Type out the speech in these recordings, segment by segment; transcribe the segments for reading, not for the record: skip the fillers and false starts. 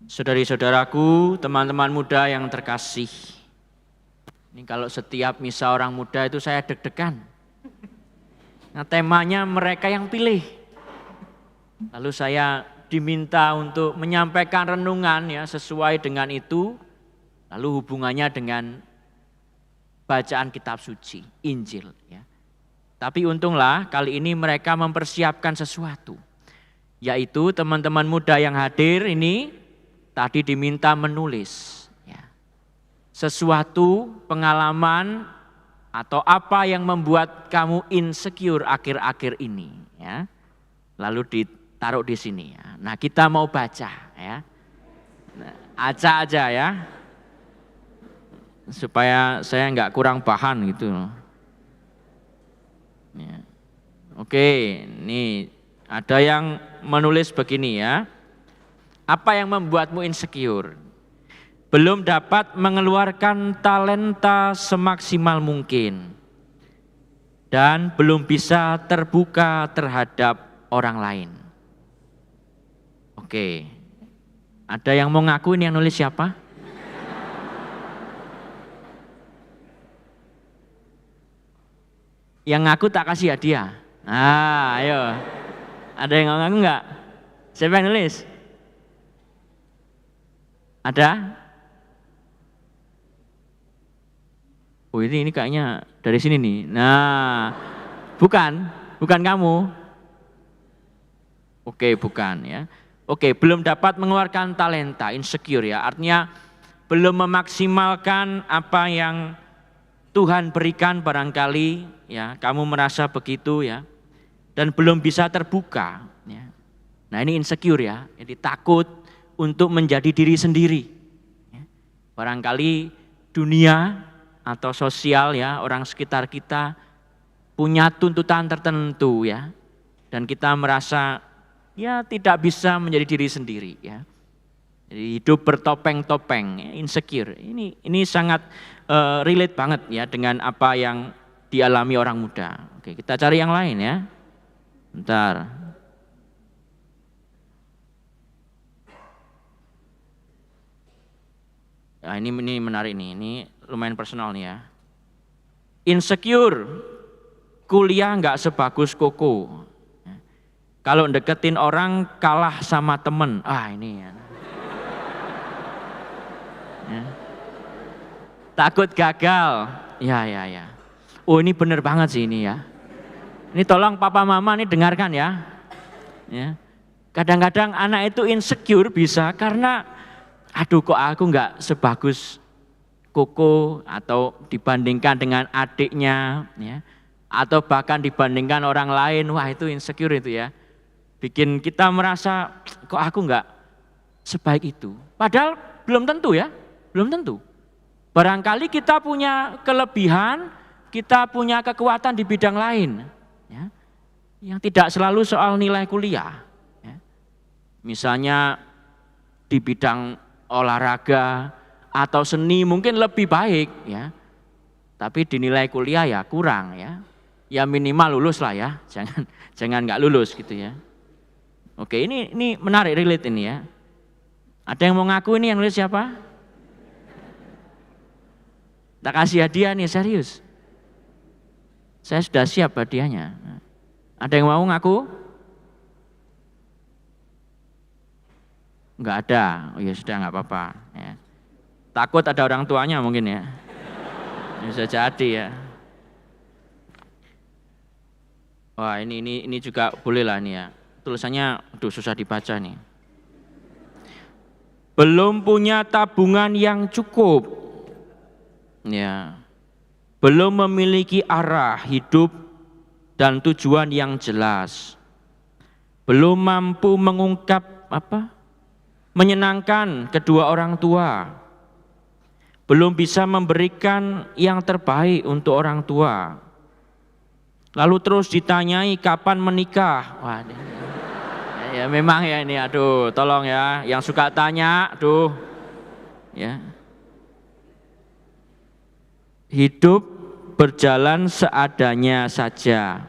Saudari-saudaraku, teman-teman muda yang terkasih. Ini kalau setiap misa orang muda itu saya deg-degan. Nah, temanya mereka yang pilih. Lalu saya diminta untuk menyampaikan renungan ya sesuai dengan itu. Lalu hubungannya dengan bacaan kitab suci, Injil ya. Tapi untunglah kali ini mereka mempersiapkan sesuatu. Yaitu teman-teman muda yang hadir ini tadi diminta menulis ya, sesuatu pengalaman atau apa yang membuat kamu insecure akhir-akhir ini ya. Lalu ditaruh di sini ya. Nah, kita mau baca ya. Nah, acak aja ya. Supaya saya enggak kurang bahan gitu. Ya. Oke, nih ada yang menulis begini ya. Apa yang membuatmu insecure? Belum dapat mengeluarkan talenta semaksimal mungkin. Dan belum bisa terbuka terhadap orang lain. Oke. Ada yang mau ngaku ini yang nulis siapa? Yang ngaku tak kasih hadiah. Nah, ayo. Ada yang ngaku enggak? Siapa yang nulis? Ada? Oh ini kayaknya dari sini nih. Nah, bukan kamu. Oke, bukan ya. Oke, belum dapat mengeluarkan talenta, insecure ya. Artinya belum memaksimalkan apa yang Tuhan berikan barangkali ya. Kamu merasa begitu ya. Dan belum bisa terbuka ya. Nah, ini insecure ya. Jadi takut untuk menjadi diri sendiri. Barangkali dunia atau sosial ya, orang sekitar kita punya tuntutan tertentu ya. Dan kita merasa ya tidak bisa menjadi diri sendiri ya. Jadi hidup bertopeng-topeng, insecure. Ini sangat relate banget ya dengan apa yang dialami orang muda. Oke, kita cari yang lain ya. Bentar. Nah, ini menarik nih, ini lumayan personal nih ya. Insecure, kuliah nggak sebagus Koko. Kalau deketin orang kalah sama temen, ini ya. Ya. Takut gagal, ya. Oh ini bener banget sih ini ya. Ini tolong papa mama nih dengarkan ya. Ya. Kadang-kadang anak itu insecure bisa karena aduh kok aku nggak sebagus Koko atau dibandingkan dengan adiknya ya, atau bahkan dibandingkan orang lain, wah itu insecure itu ya, bikin kita merasa kok aku nggak sebaik itu. Padahal belum tentu ya, belum tentu. Barangkali kita punya kelebihan, kita punya kekuatan di bidang lain ya, yang tidak selalu soal nilai kuliah. Ya. Misalnya di bidang olahraga atau seni mungkin lebih baik ya, tapi dinilai kuliah ya kurang ya, ya minimal lulus lah ya, jangan nggak lulus gitu ya. Oke, ini menarik relate ini ya. Ada yang mau ngaku ini yang nulis siapa? Tak kasih hadiah nih serius. Saya sudah siap hadiahnya. Ada yang mau ngaku? Enggak ada, oh ya sudah enggak apa-apa ya. Takut ada orang tuanya mungkin ya. Bisa jadi ya. Wah ini juga boleh lah nih ya. Tulisannya aduh susah dibaca nih. Belum punya tabungan yang cukup. Ya. Belum memiliki arah hidup dan tujuan yang jelas. Belum mampu mengungkap menyenangkan kedua orang tua, belum bisa memberikan yang terbaik untuk orang tua, lalu terus ditanyai kapan menikah. Wah, ya memang ya ini, aduh, tolong ya, yang suka tanya, aduh, ya. Hidup berjalan seadanya saja.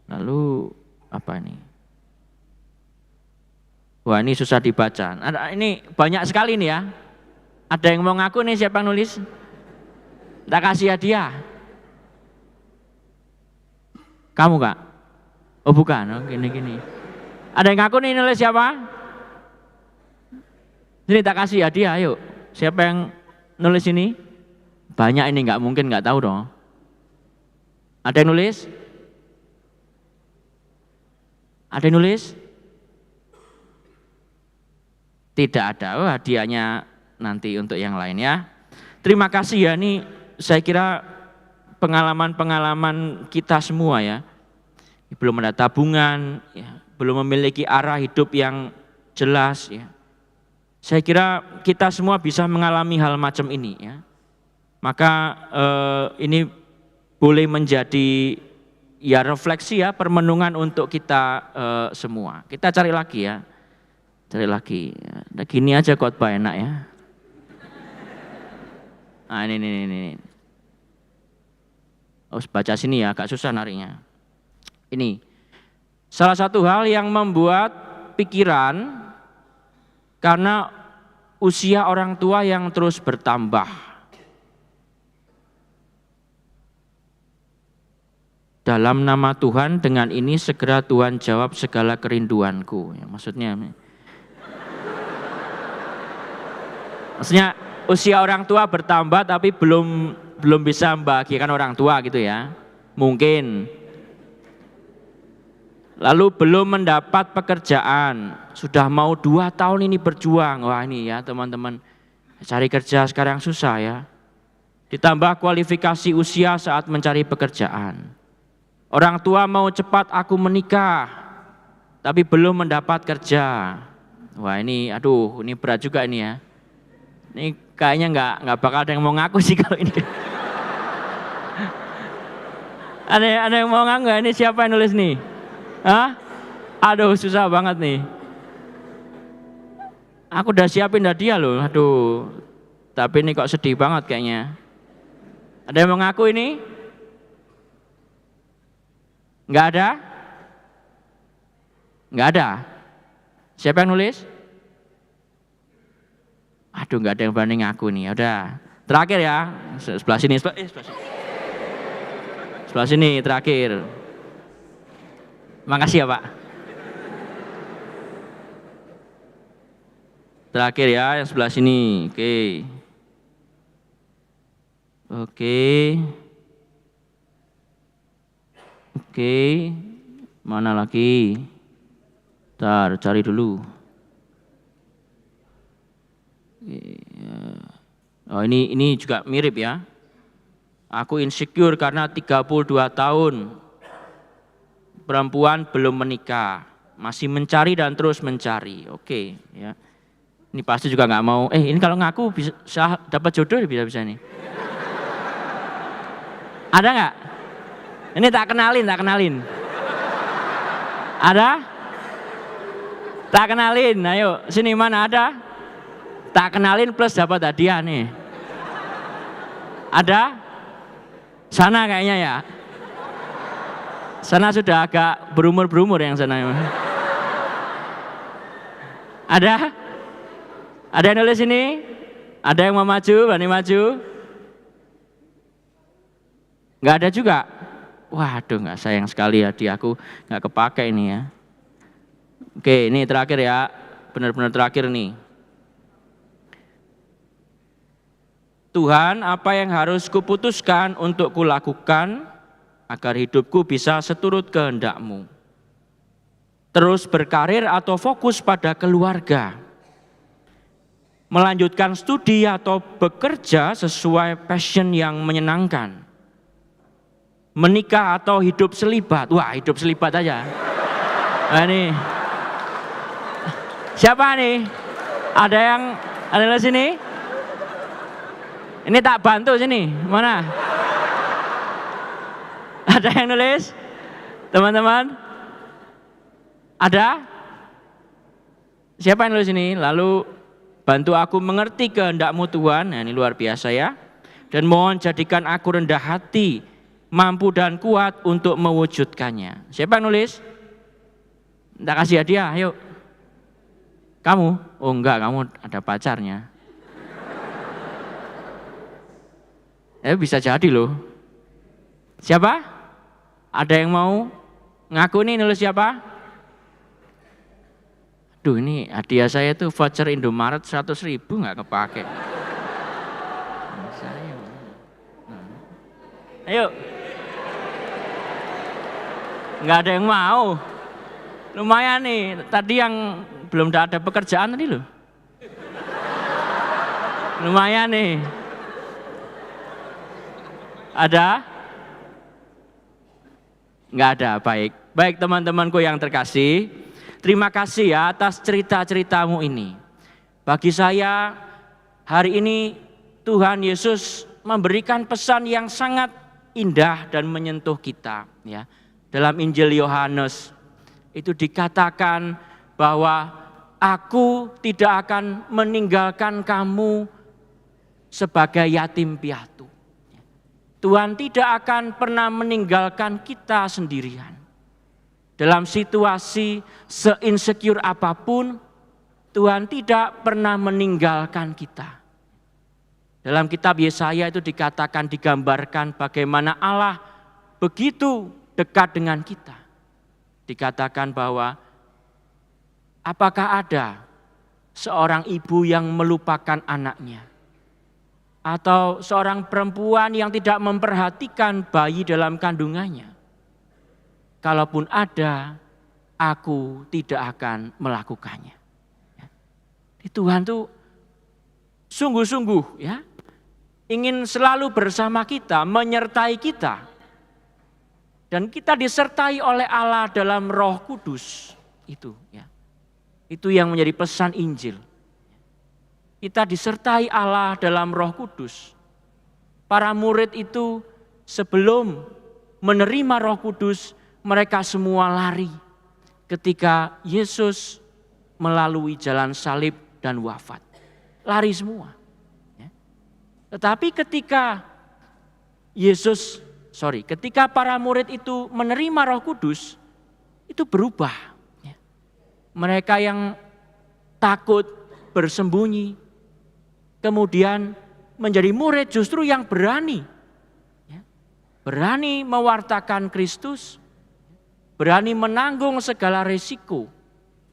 Lalu apa nih? Wah, ini susah dibaca. Ini banyak sekali nih ya. Ada yang mau ngaku nih, siapa yang nulis? Tak kasih hadiah. Kamu Kak? Oh bukan, oh, gini. Ada yang ngaku nih, nulis siapa? Sini tak kasih hadiah, ayo. Siapa yang nulis ini? Banyak ini, nggak mungkin nggak tahu dong. Ada yang nulis? Ada yang nulis? Tidak ada. Oh, hadiahnya nanti untuk yang lain ya. Terima kasih ya, ini saya kira pengalaman-pengalaman kita semua ya. Belum ada tabungan, ya, belum memiliki arah hidup yang jelas ya. Saya kira kita semua bisa mengalami hal macam ini ya. Maka ini boleh menjadi ya refleksi ya, permenungan untuk kita semua. Kita cari lagi ya. Cari lagi. Nah, gini aja khotbah enak ya. Nah ini. Oh baca sini ya, agak susah narinya. Ini salah satu hal yang membuat pikiran karena usia orang tua yang terus bertambah. Dalam nama Tuhan, dengan ini segera Tuhan jawab segala kerinduanku. Ya, maksudnya usia orang tua bertambah tapi belum bisa membahagiakan orang tua gitu ya. Mungkin. Lalu belum mendapat pekerjaan, sudah mau 2 tahun ini berjuang. Wah ini ya teman-teman, cari kerja sekarang susah ya. Ditambah kualifikasi usia saat mencari pekerjaan. Orang tua mau cepat aku menikah, tapi belum mendapat kerja. Wah ini, aduh ini berat juga ini ya. Ini kayaknya nggak bakal ada yang mau ngaku sih kalau ini. Ada yang mau ngaku nggak? Ini siapa yang nulis nih? Hah? Aduh susah banget nih. Aku udah siapin hadiah loh, aduh. Tapi ini kok sedih banget kayaknya. Ada yang mau ngaku ini? Nggak ada? Nggak ada? Siapa yang nulis? Aduh nggak ada yang berani ngaku nih, udah. Terakhir ya, sebelah sini. Sebelah sini terakhir. Makasih ya Pak. Terakhir ya, yang sebelah sini. Oke. Mana lagi? Ntar cari dulu. Oh ini juga mirip ya. Aku insecure karena 32 tahun. Perempuan belum menikah, masih mencari dan terus mencari. Oke, ya. Ini pasti juga nggak mau. Ini kalau ngaku bisa dapat jodoh bisa nih. Ada nggak? Ini tak kenalin. Ada? Tak kenalin. Ayo, sini mana ada? Tak kenalin plus dapat hadiah nih. Ada? Sana kayaknya ya. Sana sudah agak berumur yang sana. Ada? Ada yang nulis ini? Ada yang mau maju, berani maju? Nggak ada juga? Waduh nggak, sayang sekali ya, di aku nggak kepake ini ya. Oke, ini terakhir ya, benar-benar terakhir nih. Tuhan, apa yang harus kuputuskan untuk kulakukan agar hidupku bisa seturut kehendak-Mu? Terus berkarir atau fokus pada keluarga? Melanjutkan studi atau bekerja sesuai passion yang menyenangkan? Menikah atau hidup selibat? Wah, hidup selibat aja. Nah, ini. Siapa nih? Ada di sini? Ini tak bantu sini. Mana? Ada yang nulis? Teman-teman? Ada? Siapa yang nulis ini? Lalu bantu aku mengerti kehendak-Mu Tuhan. Nah, ini luar biasa ya. Dan mohon jadikan aku rendah hati, mampu dan kuat untuk mewujudkannya. Siapa yang nulis? Tak kasih hadiah, ayo. Kamu? Oh enggak, kamu ada pacarnya. Bisa jadi loh. Siapa? Ada yang mau ngaku nih nulis siapa? Duh, ini hadiah saya tuh voucher Indomaret 100.000 nggak kepake. Ayo. Nggak ada yang mau. Lumayan nih, tadi yang belum ada pekerjaan tadi loh. Lumayan nih. Ada? Nggak ada, baik. Baik teman-temanku yang terkasih, terima kasih ya atas cerita-ceritamu ini. Bagi saya, hari ini Tuhan Yesus memberikan pesan yang sangat indah dan menyentuh kita. Ya. Dalam Injil Yohanes, itu dikatakan bahwa aku tidak akan meninggalkan kamu sebagai yatim piatu. Tuhan tidak akan pernah meninggalkan kita sendirian. Dalam situasi se-insecure apapun, Tuhan tidak pernah meninggalkan kita. Dalam kitab Yesaya itu dikatakan, digambarkan bagaimana Allah begitu dekat dengan kita. Dikatakan bahwa apakah ada seorang ibu yang melupakan anaknya? Atau seorang perempuan yang tidak memperhatikan bayi dalam kandungannya? Kalaupun ada, aku tidak akan melakukannya. Tuhan tuh sungguh-sungguh ya, ingin selalu bersama kita, menyertai kita. Dan kita disertai oleh Allah dalam Roh Kudus. Itu ya. Itu yang menjadi pesan Injil. Kita disertai Allah dalam Roh Kudus. Para murid itu sebelum menerima Roh Kudus, mereka semua lari ketika Yesus melalui jalan salib dan wafat. Lari semua. Tetapi ketika ketika para murid itu menerima Roh Kudus, itu berubah. Mereka yang takut bersembunyi, kemudian menjadi murid justru yang berani. Berani mewartakan Kristus, berani menanggung segala resiko,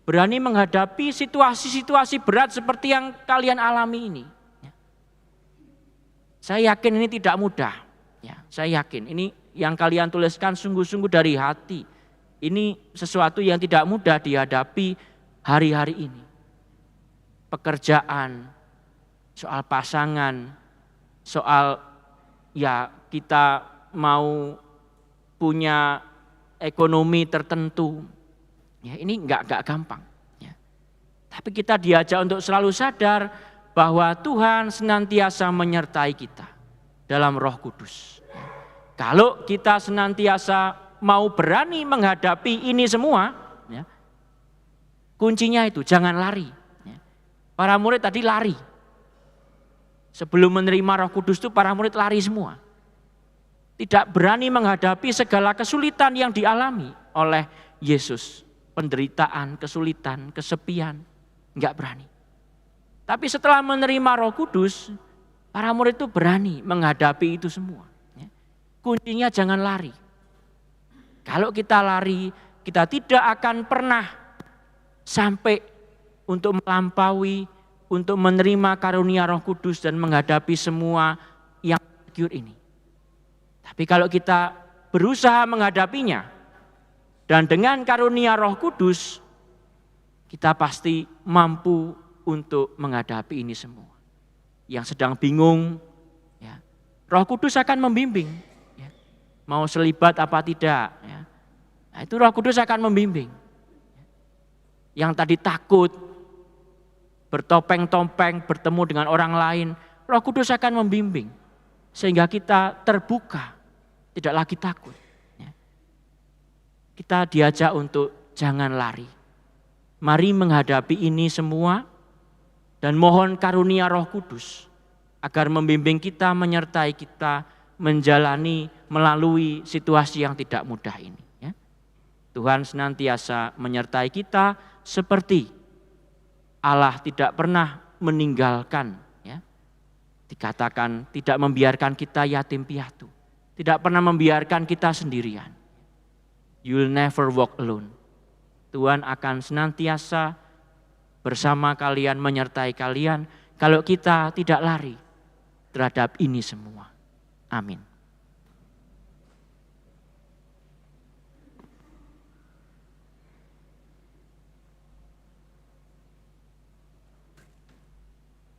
berani menghadapi situasi-situasi berat seperti yang kalian alami ini. Saya yakin ini tidak mudah. Saya yakin ini yang kalian tuliskan sungguh-sungguh dari hati. Ini sesuatu yang tidak mudah dihadapi hari-hari ini. Pekerjaan, soal pasangan, soal kita mau punya ekonomi tertentu. Ini enggak gampang. Tapi kita diajak untuk selalu sadar bahwa Tuhan senantiasa menyertai kita dalam Roh Kudus. Kalau kita senantiasa mau berani menghadapi ini semua, kuncinya itu jangan lari. Para murid tadi lari. Sebelum menerima Roh Kudus itu para murid lari semua. Tidak berani menghadapi segala kesulitan yang dialami oleh Yesus. Penderitaan, kesulitan, kesepian. Enggak berani. Tapi setelah menerima Roh Kudus, para murid itu berani menghadapi itu semua. Kuncinya jangan lari. Kalau kita lari, kita tidak akan pernah sampai untuk melampaui, untuk menerima karunia Roh Kudus dan menghadapi semua yang insecure ini. Tapi kalau kita berusaha menghadapinya dan dengan karunia Roh Kudus, kita pasti mampu untuk menghadapi ini semua. Yang sedang bingung, Roh Kudus akan membimbing. Mau selibat apa tidak, Nah, itu Roh Kudus akan membimbing. Yang tadi takut, bertopeng-topeng, bertemu dengan orang lain, Roh Kudus akan membimbing. Sehingga kita terbuka, tidak lagi takut. Kita diajak untuk jangan lari. Mari menghadapi ini semua dan mohon karunia Roh Kudus agar membimbing kita, menyertai kita, menjalani, melalui situasi yang tidak mudah ini. Tuhan senantiasa menyertai kita seperti Allah tidak pernah meninggalkan, ya. Dikatakan tidak membiarkan kita yatim piatu, tidak pernah membiarkan kita sendirian. You'll never walk alone. Tuhan akan senantiasa bersama kalian, menyertai kalian kalau kita tidak lari terhadap ini semua. Amin.